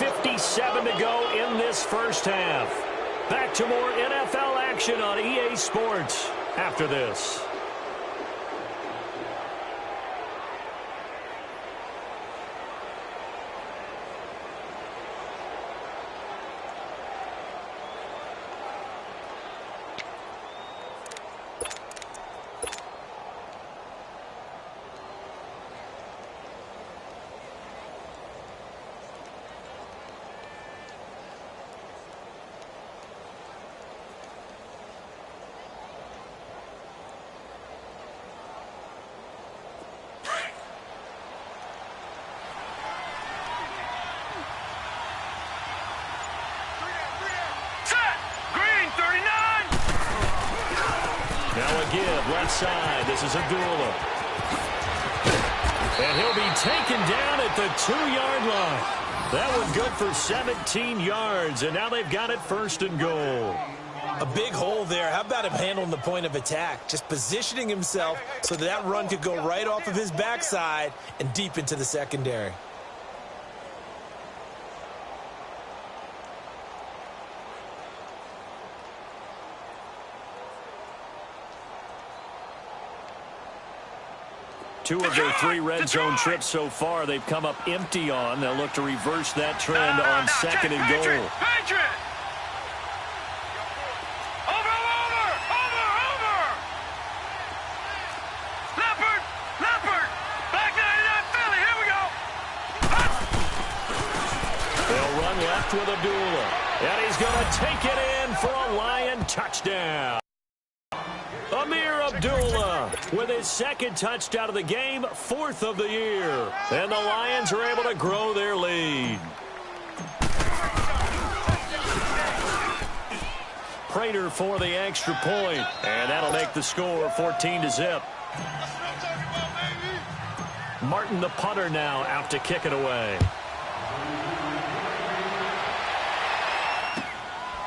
1:57 to go in this first half. Back to more NFL action on EA Sports after this. Give left side. This is Abdullah. And he'll be taken down at the 2-yard line. That was good for 17 yards, and now they've got it first and goal. A big hole there. How about him handling the point of attack? Just positioning himself so that run could go right off of his backside and deep into the secondary. Two of their 3 red zone trips so far, they've come up empty on. They'll look to reverse that trend on second and goal. Over! Leopard! Back 99 Philly, here we go! They'll run left with Abdullah. And he's going to take it in for a Lion touchdown. Abdullah with his second touchdown of the game, 4th of the year. And the Lions are able to grow their lead. Prater for the extra point, and that'll make the score 14-0. Martin, the punter, now out to kick it away.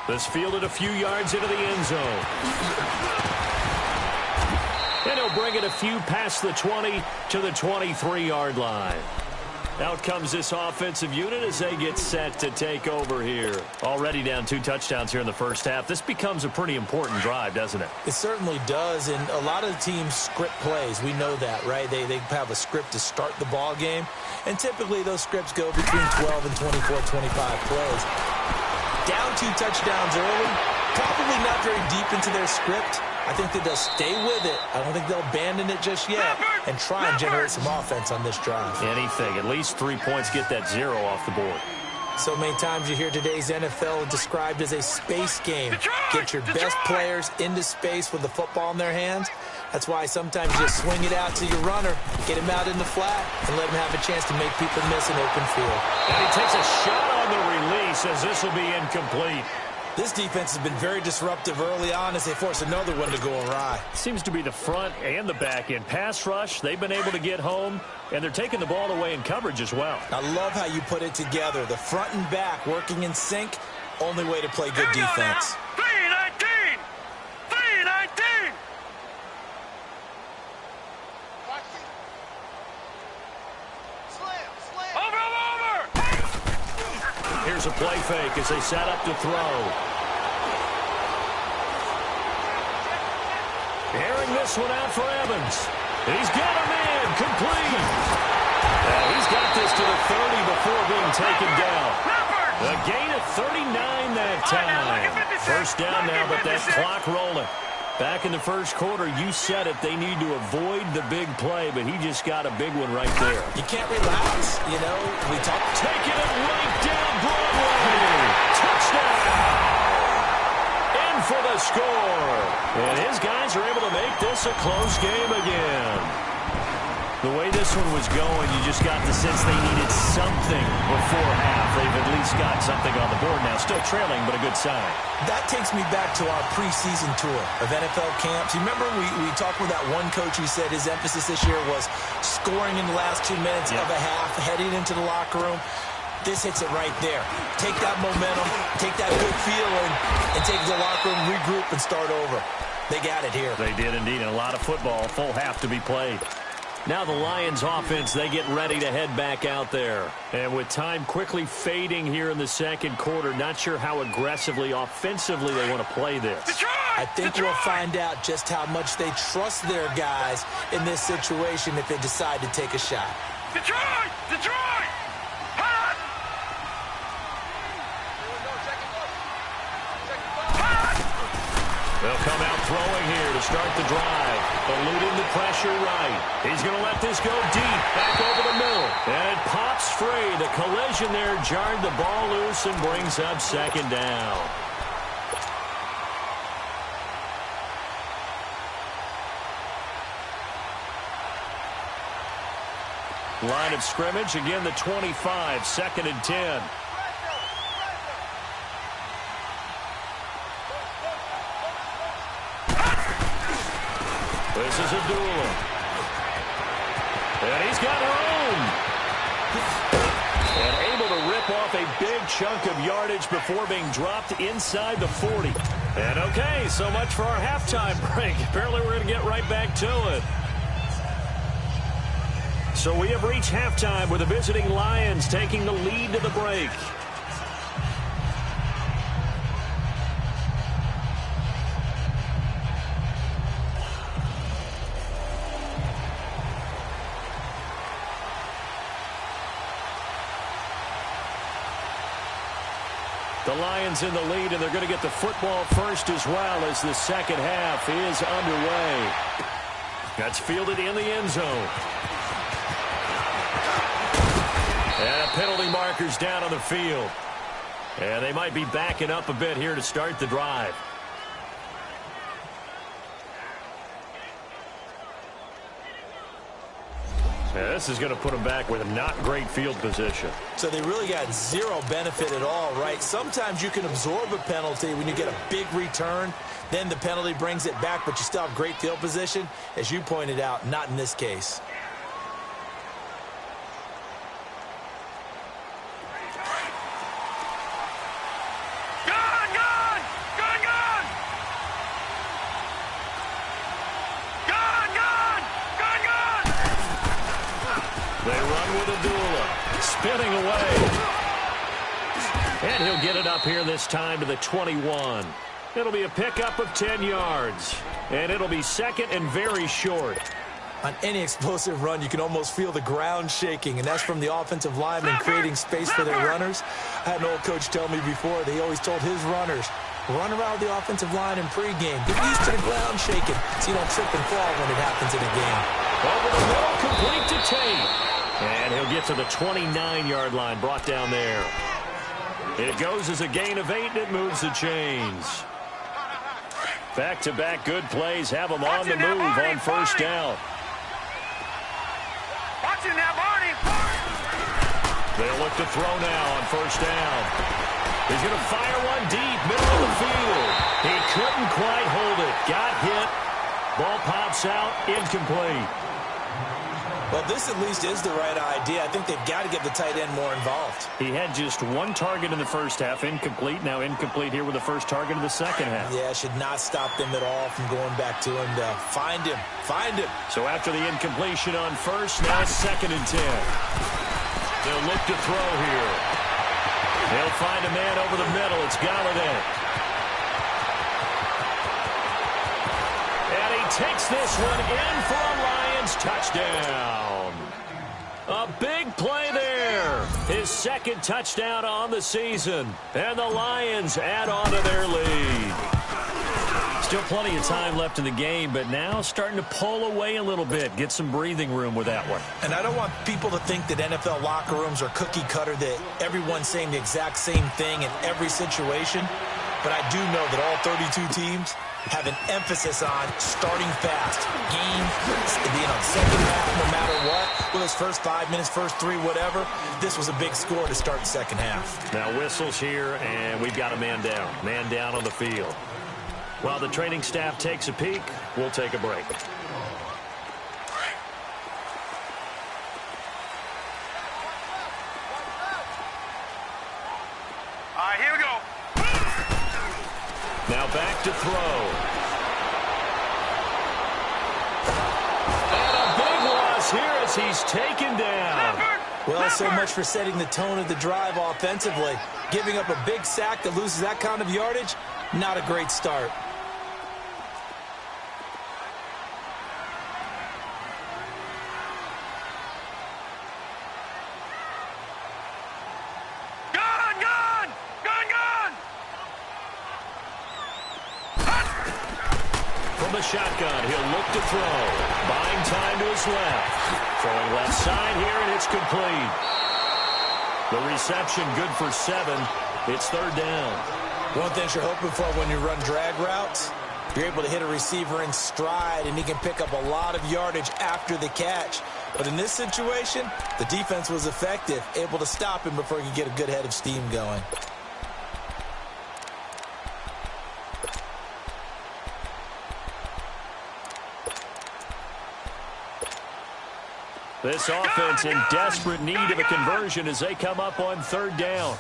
This fielded a few yards into the end zone. And he'll bring it a few past the 20 to the 23-yard line. Out comes this offensive unit as they get set to take over here. Already down 2 touchdowns here in the first half. This becomes a pretty important drive, doesn't it? It certainly does, and a lot of teams script plays. We know that, right? They have a script to start the ball game, and typically those scripts go between 12 and 24, 25 plays. Down 2 touchdowns early, probably not very deep into their script. I think that they'll stay with it. I don't think they'll abandon it just yet and try and generate some offense on this drive. Anything. At least 3 points, get that 0 off the board. So many times you hear today's NFL described as a space game. Get your best players into space with the football in their hands. That's why sometimes you just swing it out to your runner, get him out in the flat, and let him have a chance to make people miss an open field. And he takes a shot on the release as this will be incomplete. This defense has been very disruptive early on as they force another one to go awry. Seems to be the front and the back end. Pass rush, they've been able to get home, and they're taking the ball away in coverage as well. I love how you put it together. The front and back working in sync, only way to play good defense. 3-19! 3-19! Over! Here's a play fake as they set up to throw. Airing this one out for Evans. He's got him in, complete. He's got this to the 30 before being taken down. A gain of 39 that time. First down now, but that clock rolling. Back in the first quarter, you said it, they need to avoid the big play, but he just got a big one right there. You can't relax, you know. We talk. Taking it right down Broadway. Touchdown. In for the score. And his guys are able to make this a close game again. The way this one was going, you just got the sense they needed something before half. They've at least got something on the board now. Still trailing, but a good sign. That takes me back to our preseason tour of NFL camps. You remember we talked with that one coach who said his emphasis this year was scoring in the last 2 minutes of a half, heading into the locker room. This hits it right there. Take that momentum, take that good feeling, and take the locker room, regroup, and start over. They got it here. They did indeed. And a lot of football, full half to be played. Now the Lions offense, they get ready to head back out there. And with time quickly fading here in the second quarter, not sure how aggressively, offensively they want to play this. I think we'll find out just how much they trust their guys in this situation if they decide to take a shot. Detroit! Detroit! Hot! They'll come out throwing here to start the drive. Eluding the pressure right. He's going to let this go deep, back over the middle. And it pops free. The collision there jarred the ball loose and brings up second down. Line of scrimmage, again the 25, 2nd and 10. This is Adula. And he's got room. And able to rip off a big chunk of yardage before being dropped inside the 40. And okay, so much for our halftime break. Apparently we're going to get right back to it. So we have reached halftime with the visiting Lions taking the lead to the break. The Lions in the lead, and they're going to get the football first as well as the second half is underway. That's fielded in the end zone. And penalty markers down on the field. And they might be backing up a bit here to start the drive. Yeah, this is going to put them back with a not great field position. So they really got zero benefit at all, right? Sometimes you can absorb a penalty when you get a big return. Then the penalty brings it back, but you still have great field position. As you pointed out, not in this case. Spinning away. And he'll get it up here this time to the 21. It'll be a pickup of 10 yards. And it'll be second and very short. On any explosive run, you can almost feel the ground shaking, and that's from the offensive linemen creating space for their runners. I had an old coach tell me before, they always told his runners, run around the offensive line in pregame. Get used to the ground shaking so you don't trip and fall when it happens in a game. Over the middle, complete to Tate. And he'll get to the 29-yard line, brought down there. It goes as a gain of 8, and it moves the chains. Back-to-back good plays have them on the move on first down. They'll look to throw now on first down. He's going to fire one deep, middle of the field. He couldn't quite hold it. Got hit. Ball pops out, incomplete. Well, this at least is the right idea. I think they've got to get the tight end more involved. He had just one target in the first half, incomplete. Now incomplete here with the first target of the second half. Yeah, should not stop them at all from going back to him to find him. Find him. So after the incompletion on first, now 2nd and 10. They'll look to throw here. They'll find a man over the middle. It's Galladay. And he takes this one in for a Lions touchdown. A big play there. His second touchdown on the season. And the Lions add on to their lead. Still plenty of time left in the game, but now starting to pull away a little bit. Get some breathing room with that one. And I don't want people to think that NFL locker rooms are cookie cutter, that everyone's saying the exact same thing in every situation. But I do know that all 32 teams have an emphasis on starting fast. Game, second half, no matter what. Well, those first 5 minutes, first 3, whatever. This was a big score to start the second half. Now whistles here, and we've got a man down. Man down on the field. While the training staff takes a peek, we'll take a break. All right, here we go. Now back to throw. And a big loss loss here as he's taken down. Well, so much for setting the tone of the drive offensively. Giving up a big sack that loses that kind of yardage, not a great start. From the shotgun, he'll look to throw. Buying time to his left. Throwing left side here, and it's complete. The reception good for 7. It's third down. One thing you're hoping for when you run drag routes, you're able to hit a receiver in stride, and he can pick up a lot of yardage after the catch. But in this situation, the defense was effective, able to stop him before he could get a good head of steam going. This offense in desperate need of a conversion as they come up on third down.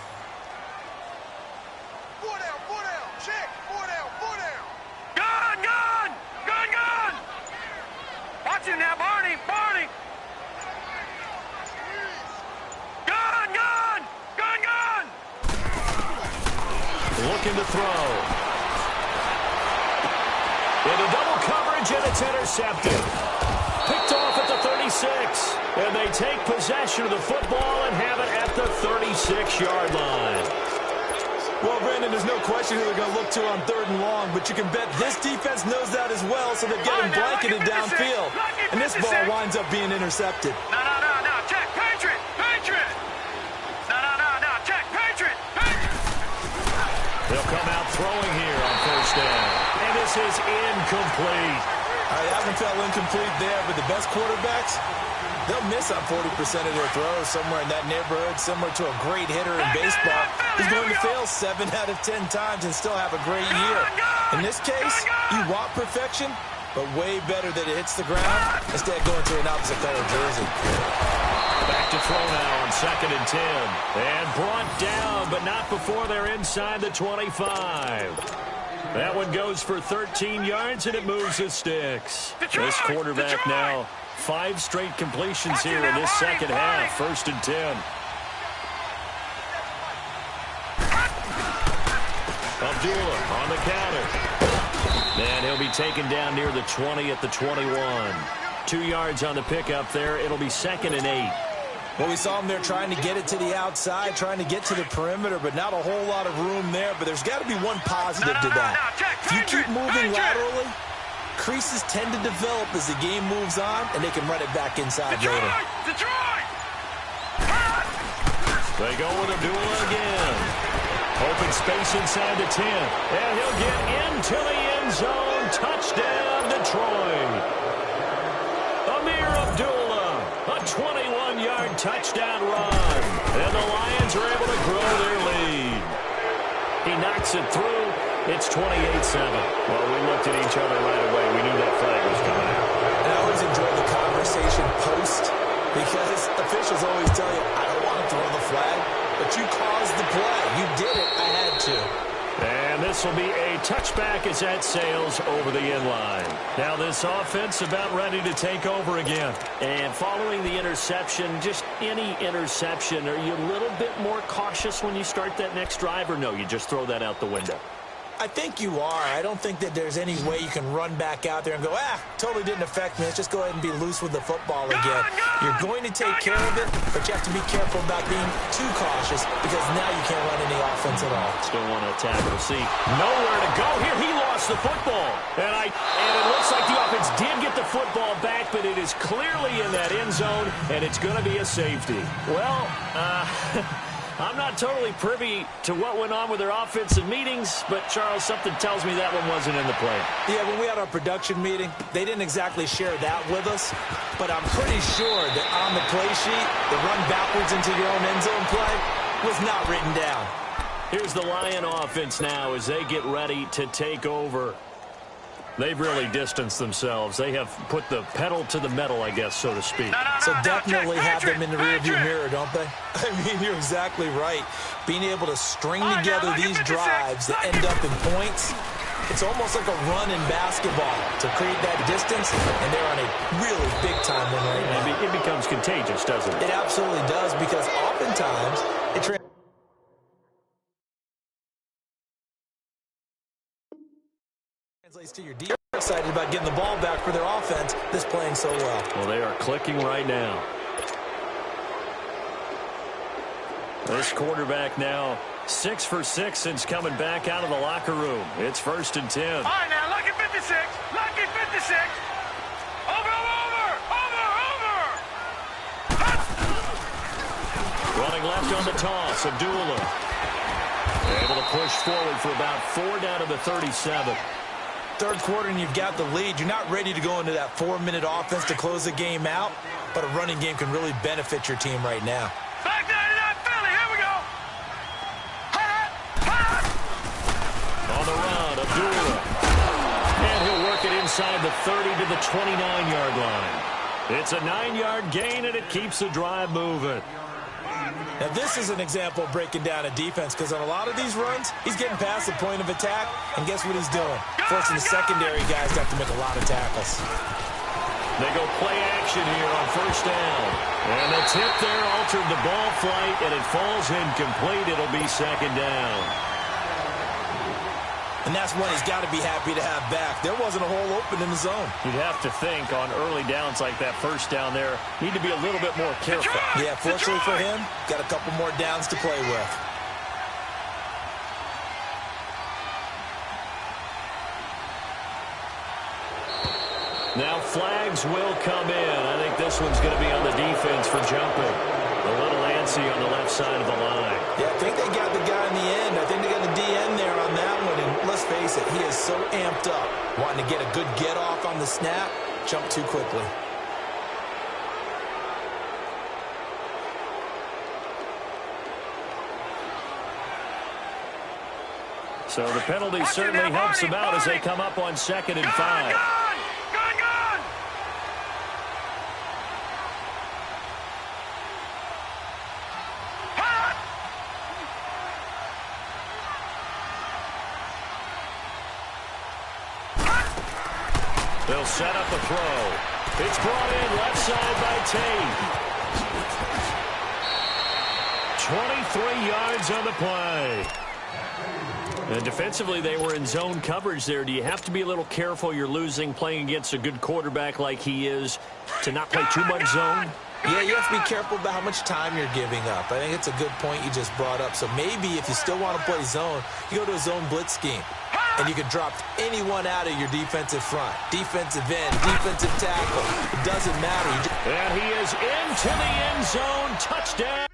Check. 4 down. Gun. Watch him now, Barney. Gun. Looking to throw. Into double coverage, and it's intercepted. Picked off at the 36, and they take possession of the football and have it at the 36-yard line. Well, Brandon, there's no question who they're going to look to on third and long, but you can bet this defense knows that as well, so they're getting blanketed downfield. And this ball winds up being intercepted. No. Check, Patriot. No. Check, Patriot. They'll come out throwing here on first down. And this is incomplete. All right, that one fell incomplete there, but the best quarterbacks, they'll miss on 40% of their throws, somewhere in that neighborhood, similar to a great hitter in baseball who's going to fail 7 out of 10 times and still have a great year. In this case, you want perfection, but way better that it hits the ground instead of going to an opposite color jersey. Back to throw now on 2nd and 10. And brought down, but not before they're inside the 25. That one goes for 13 yards, and it moves the sticks. This quarterback now, 5 straight completions here in this second half. 1st and 10. Abdullah on the counter. And he'll be taken down near the 20 at the 21. 2 yards on the pickup there. It'll be 2nd and 8. Well, we saw him there trying to get it to the outside, trying to get to the perimeter, but not a whole lot of room there. But there's got to be one positive to that. If you keep moving laterally, creases tend to develop as the game moves on, and they can run it back inside later. They go with Abdullah again. Open space inside the 10. And he'll get into the end zone. Touchdown, Detroit. Amir Abdullah, a 21-yard touchdown run. And the Lions are able to grow their lead. He knocks it through. It's 28-7. Well, we looked at each other right away. We knew that flag was coming out. And I always enjoy the conversation post, because officials always tell you, I don't want to throw the flag, but you caused the play. You did it. I had to. And this will be a touchback as that sails over the end line. Now this offense about ready to take over again. And following the interception, just any interception, are you a little bit more cautious when you start that next drive, or no, you just throw that out the window? I think you are. I don't think that there's any way you can run back out there and go, totally didn't affect me. Let's just go ahead and be loose with the football again. You're going to take care of it, but you have to be careful about being too cautious, because now you can't run any offense at all. Still want to tackle. See, nowhere to go here. He lost the football. And it looks like the offense did get the football back, but it is clearly in that end zone, and it's going to be a safety. Well, I'm not totally privy to what went on with their offensive meetings, but, Charles, something tells me that one wasn't in the play. Yeah, when we had our production meeting, they didn't exactly share that with us, but I'm pretty sure that on the play sheet, the run backwards into your own end zone play was not written down. Here's the Lion offense now as they get ready to take over. They've really distanced themselves. They have put the pedal to the metal, I guess, so to speak. So definitely have them in the rearview mirror, don't they? I mean, you're exactly right. Being able to string together these drives that end up in points, It's almost like a run in basketball to create that distance, and they're on a really big-time one right now. It becomes contagious, doesn't it? It absolutely does, because oftentimes it translates to your defense. Excited about getting the ball back for their offense that's playing so well. Well, they are clicking right now. This quarterback now 6 for 6 since coming back out of the locker room. It's 1st and 10. All right, now, lucky 56. Lucky 56. Over. Running left on the toss, Abdullah. Able to push forward for about 4 down to the 37. Third quarter and you've got the lead. You're not ready to go into that 4-minute offense to close the game out, but a running game can really benefit your team right now. Back 99 Philly, here we go. On the run, Abdullah. And he'll work it inside the 30 to the 29-yard line. It's a 9-yard gain, and it keeps the drive moving. Now, this is an example of breaking down a defense, because on a lot of these runs, he's getting past the point of attack, and guess what he's doing? Forcing the secondary guys to have to make a lot of tackles. They go play action here on 1st down. And the tip there altered the ball flight, and it falls incomplete. It'll be 2nd down. And that's one he's got to be happy to have back. There wasn't a hole open in the zone. You'd have to think on early downs like that 1st down there, need to be a little bit more careful. Yeah, fortunately for him, got a couple more downs to play with. Now flags will come in. I think this one's going to be on the defense for jumping. A little antsy on the left side of the line. Yeah, I think they got the guy in the end. I think they got the DN there on that one. And let's face it, he is so amped up, wanting to get a good get-off on the snap, jump too quickly. So the penalty certainly helps them out as they come up on 2nd and 5. Gone. They'll set up a throw. It's brought in left side by Tate. 23 yards on the play. And defensively, they were in zone coverage there. Do you have to be a little careful? You're losing playing against a good quarterback like he is to not play too much zone? Yeah, you have to be careful about how much time you're giving up. I think it's a good point you just brought up. So maybe if you still want to play zone, you go to a zone blitz scheme. And you can drop anyone out of your defensive front. Defensive end, defensive tackle. It doesn't matter. And he is into the end zone. Touchdown.